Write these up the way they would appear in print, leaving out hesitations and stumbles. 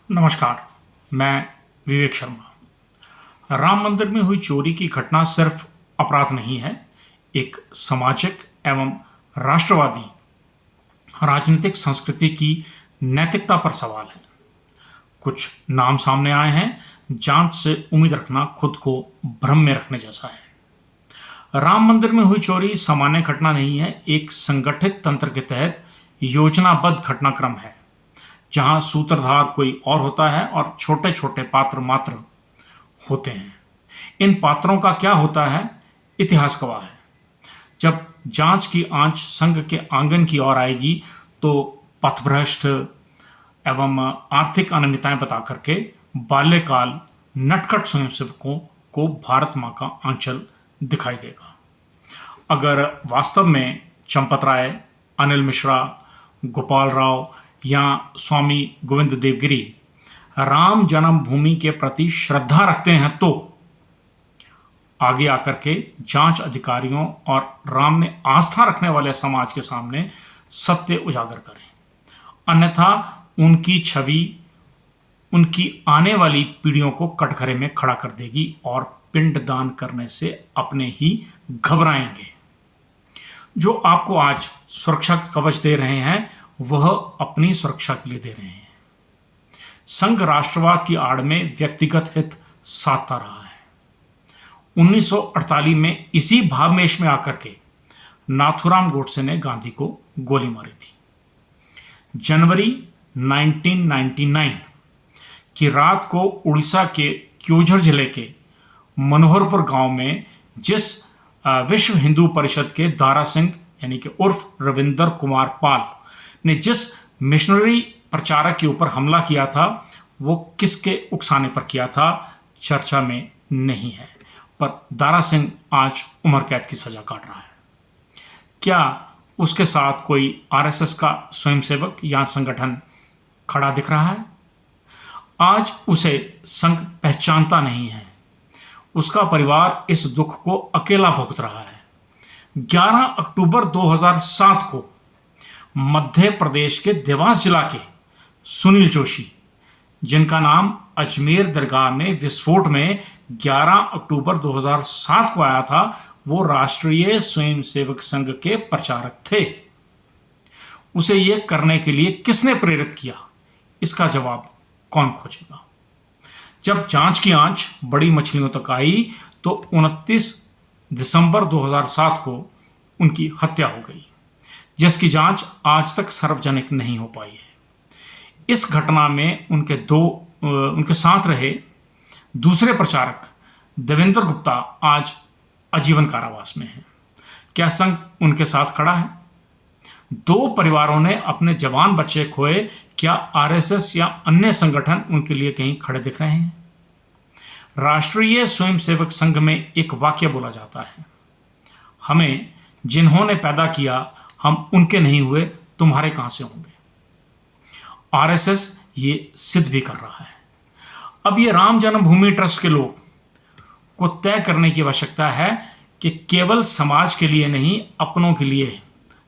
नमस्कार। मैं विवेक शर्मा। राम मंदिर में हुई चोरी की घटना सिर्फ अपराध नहीं है, एक सामाजिक एवं राष्ट्रवादी राजनीतिक संस्कृति की नैतिकता पर सवाल है। कुछ नाम सामने आए हैं, जांच से उम्मीद रखना खुद को भ्रम में रखने जैसा है। राम मंदिर में हुई चोरी सामान्य घटना नहीं है, एक संगठित तंत्र के तहत योजनाबद्ध घटनाक्रम है, जहां सूत्रधार कोई और होता है और छोटे छोटे पात्र मात्र होते हैं। इन पात्रों का क्या होता है, इतिहास गवाह है। जब जांच की आंच संघ के आंगन की ओर आएगी तो पथभ्रष्ट एवं आर्थिक अनियमितताएं बता करके बाल्यकाल नटखट स्वयंसेवकों को भारत मां का आंचल दिखाई देगा। अगर वास्तव में चंपत राय, अनिल मिश्रा, गोपाल राव या स्वामी गोविंद देवगिरी राम जन्मभूमि के प्रति श्रद्धा रखते हैं तो आगे आकर के जांच अधिकारियों और राम में आस्था रखने वाले समाज के सामने सत्य उजागर करें। अन्यथा उनकी छवि उनकी आने वाली पीढ़ियों को कटघरे में खड़ा कर देगी और पिंडदान करने से अपने ही घबराएंगे। जो आपको आज सुरक्षा का कवच दे रहे हैं वह अपनी सुरक्षा के लिए दे रहे हैं। संघ राष्ट्रवाद की आड़ में व्यक्तिगत हित साधता रहा है। 1948 में इसी भावमेश में आकर के नाथूराम गोडसे ने गांधी को गोली मारी थी। जनवरी 1999 की रात को उड़ीसा के क्योझर जिले के मनोहरपुर गांव में जिस विश्व हिंदू परिषद के दारा सिंह यानी कि उर्फ रविंदर कुमार पाल ने जिस मिशनरी प्रचारक के ऊपर हमला किया था, वो किसके उकसाने पर किया था चर्चा में नहीं है, पर दारा सिंह आज उम्र कैद की सजा काट रहा है। क्या उसके साथ कोई आरएसएस का स्वयंसेवक या संगठन खड़ा दिख रहा है? आज उसे संघ पहचानता नहीं है। उसका परिवार इस दुख को अकेला भुगत रहा है। 11 अक्टूबर 2007 को मध्य प्रदेश के देवास जिला के सुनील जोशी, जिनका नाम अजमेर दरगाह में विस्फोट में 11 अक्टूबर 2007 को आया था, वो राष्ट्रीय स्वयंसेवक संघ के प्रचारक थे। उसे यह करने के लिए किसने प्रेरित किया, इसका जवाब कौन खोजेगा? जब जांच की आंच बड़ी मछलियों तक आई तो 29 दिसंबर 2007 को उनकी हत्या हो गई, जिसकी जांच आज तक सार्वजनिक नहीं हो पाई है। इस घटना में उनके साथ रहे दूसरे प्रचारक देवेंद्र गुप्ता आज आजीवन कारावास में हैं। क्या संघ उनके साथ खड़ा है? दो परिवारों ने अपने जवान बच्चे खोए, क्या आरएसएस या अन्य संगठन उनके लिए कहीं खड़े दिख रहे हैं? राष्ट्रीय स्वयंसेवक संघ में एक वाक्य बोला जाता है, हमें जिन्होंने पैदा किया हम उनके नहीं हुए, तुम्हारे कहां से होंगे? आरएसएस ये सिद्ध भी कर रहा है। अब ये राम जन्मभूमि ट्रस्ट के लोग को तय करने की आवश्यकता है कि केवल समाज के लिए नहीं, अपनों के लिए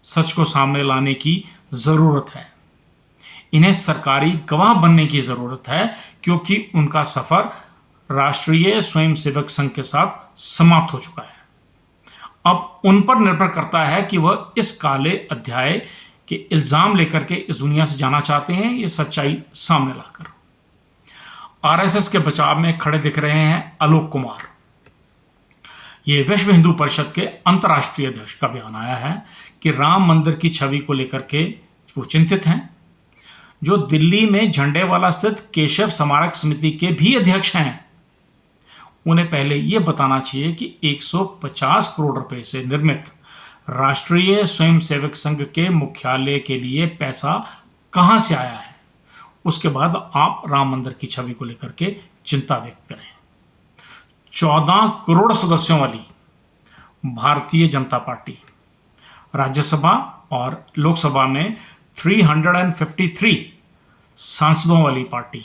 सच को सामने लाने की जरूरत है। इन्हें सरकारी गवाह बनने की जरूरत है, क्योंकि उनका सफर राष्ट्रीय स्वयंसेवक संघ के साथ समाप्त हो चुका है। अब उन पर निर्भर करता है कि वह इस काले अध्याय के इल्जाम लेकर के इस दुनिया से जाना चाहते हैं, ये सच्चाई सामने लाकर। आरएसएस के बचाव में खड़े दिख रहे हैं आलोक कुमार। ये विश्व हिंदू परिषद के अंतर्राष्ट्रीय अध्यक्ष का बयान आया है कि राम मंदिर की छवि को लेकर के वो चिंतित हैं। जो दिल्ली में झंडेवाला स्थित केशव स्मारक समिति के भी अध्यक्ष हैं, उन्हें पहले यह बताना चाहिए कि 150 करोड़ रुपए से निर्मित राष्ट्रीय स्वयंसेवक संघ के मुख्यालय के लिए पैसा कहां से आया है। उसके बाद आप राम मंदिर की छवि को लेकर के चिंता व्यक्त करें। 14 करोड़ सदस्यों वाली भारतीय जनता पार्टी राज्यसभा और लोकसभा में 353 सांसदों वाली पार्टी,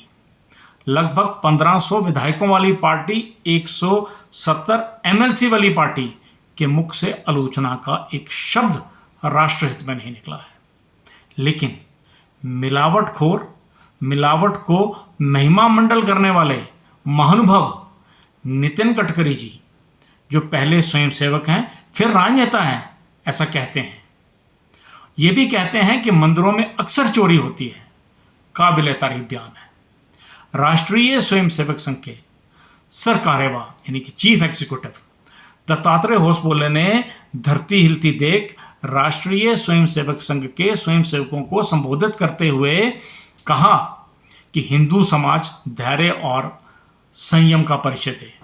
लगभग 1500 विधायकों वाली पार्टी, 170 एमएलसी वाली पार्टी के मुख से आलोचना का एक शब्द राष्ट्रहित में नहीं निकला है। लेकिन मिलावटखोर मिलावट को महिमा मंडल करने वाले महानुभव नितिन गडकरी जी, जो पहले स्वयंसेवक हैं फिर राजनेता हैं, ऐसा कहते हैं। ये भी कहते हैं कि मंदिरों में अक्सर चोरी होती है। काबिल तारीफ बयान है। राष्ट्रीय स्वयंसेवक संघ के सरकारेवा यानी कि चीफ एग्जीक्यूटिव दत्तात्रेय होसबोले ने धरती हिलती देख राष्ट्रीय स्वयंसेवक संघ के स्वयंसेवकों को संबोधित करते हुए कहा कि हिंदू समाज धैर्य और संयम का परिचय दे।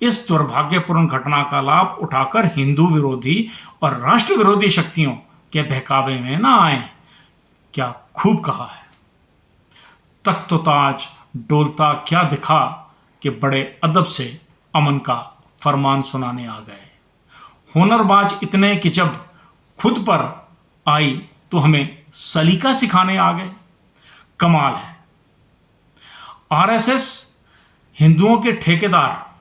इस दुर्भाग्यपूर्ण घटना का लाभ उठाकर हिंदू विरोधी और राष्ट्र विरोधी शक्तियों के बहकावे में ना आए। क्या खूब कहा है। तख्त-ओ-ताज डोलता क्या दिखा कि बड़े अदब से अमन का फरमान सुनाने आ गए। हुनरबाज इतने कि जब खुद पर आई तो हमें सलीका सिखाने आ गए। कमाल है। आरएसएस हिंदुओं के ठेकेदार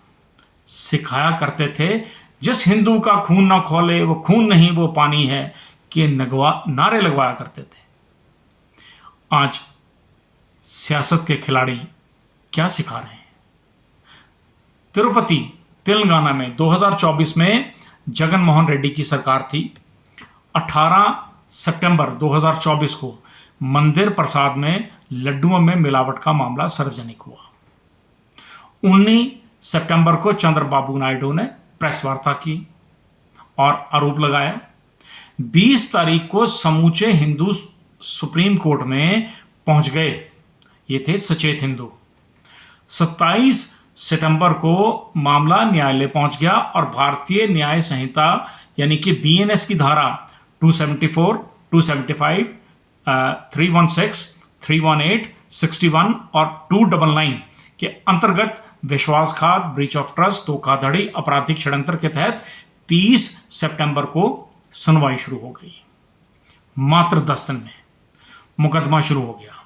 सिखाया करते थे, जिस हिंदू का खून ना खौले वो खून नहीं वो पानी है, के नारे लगवाया करते थे। आज सियासत के खिलाड़ी क्या सिखा रहे हैं। तिरुपति तेलंगाना में 2024 में जगन मोहन रेड्डी की सरकार थी। 18 सितंबर 2024 को मंदिर प्रसाद में लड्डुओं में मिलावट का मामला सार्वजनिक हुआ। 19 सितंबर को चंद्रबाबू नायडू ने प्रेस वार्ता की और आरोप लगाया। 20 तारीख को समूचे हिंदू सुप्रीम कोर्ट में पहुंच गए। ये थे सचेत हिंदू। 27 सितंबर को मामला न्यायालय पहुंच गया और भारतीय न्याय संहिता यानी कि बीएनएस की धारा 274, 275, 316, 318, 61 और 299 के अंतर्गत विश्वासघात, ब्रीच ऑफ ट्रस्ट, धोखाधड़ी, आपराधिक षड्यंत्र के तहत 30 सितंबर को सुनवाई शुरू हो गई। मात्र 10 दिन में मुकदमा शुरू हो गया।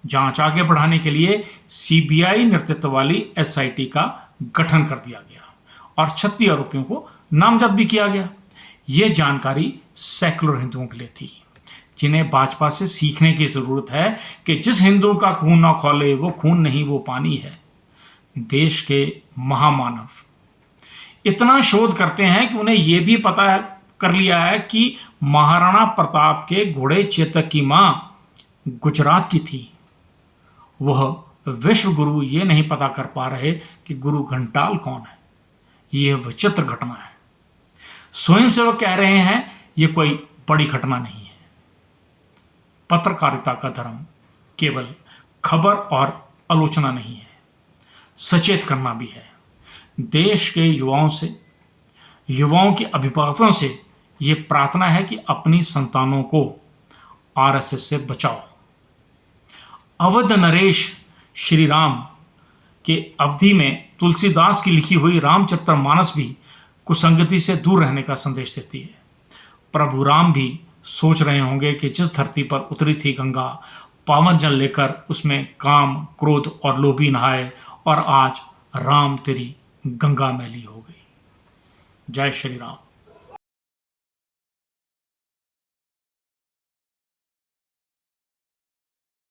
जांच आगे बढ़ाने के लिए सीबीआई नेतृत्व वाली एसआईटी का गठन कर दिया गया और 36 आरोपियों को नामजद भी किया गया। यह जानकारी सैकड़ों हिंदुओं के लिए थी, जिन्हें भाजपा से सीखने की जरूरत है कि जिस हिंदू का खून ना खौले वो खून नहीं वो पानी है। देश के महामानव इतना शोध करते हैं कि उन्हें यह भी पता कर लिया है कि महाराणा प्रताप के घोड़े चेतक की मां गुजरात की थी। वह विश्व गुरु ये नहीं पता कर पा रहे कि गुरु घंटाल कौन है। यह विचित्र घटना है। स्वयंसेवक कह रहे हैं यह कोई बड़ी घटना नहीं है। पत्रकारिता का धर्म केवल खबर और आलोचना नहीं है, सचेत करना भी है। देश के युवाओं से, युवाओं के अभिभावकों से यह प्रार्थना है कि अपनी संतानों को आरएसएस से बचाओ। अवध नरेश श्री राम के अवधि में तुलसीदास की लिखी हुई रामचरितमानस भी कुसंगति से दूर रहने का संदेश देती है। प्रभु राम भी सोच रहे होंगे कि जिस धरती पर उतरी थी गंगा, पावन जल लेकर उसमें काम, क्रोध और लोभी नहाए और आज राम तेरी गंगा मैली हो गई। जय श्री राम।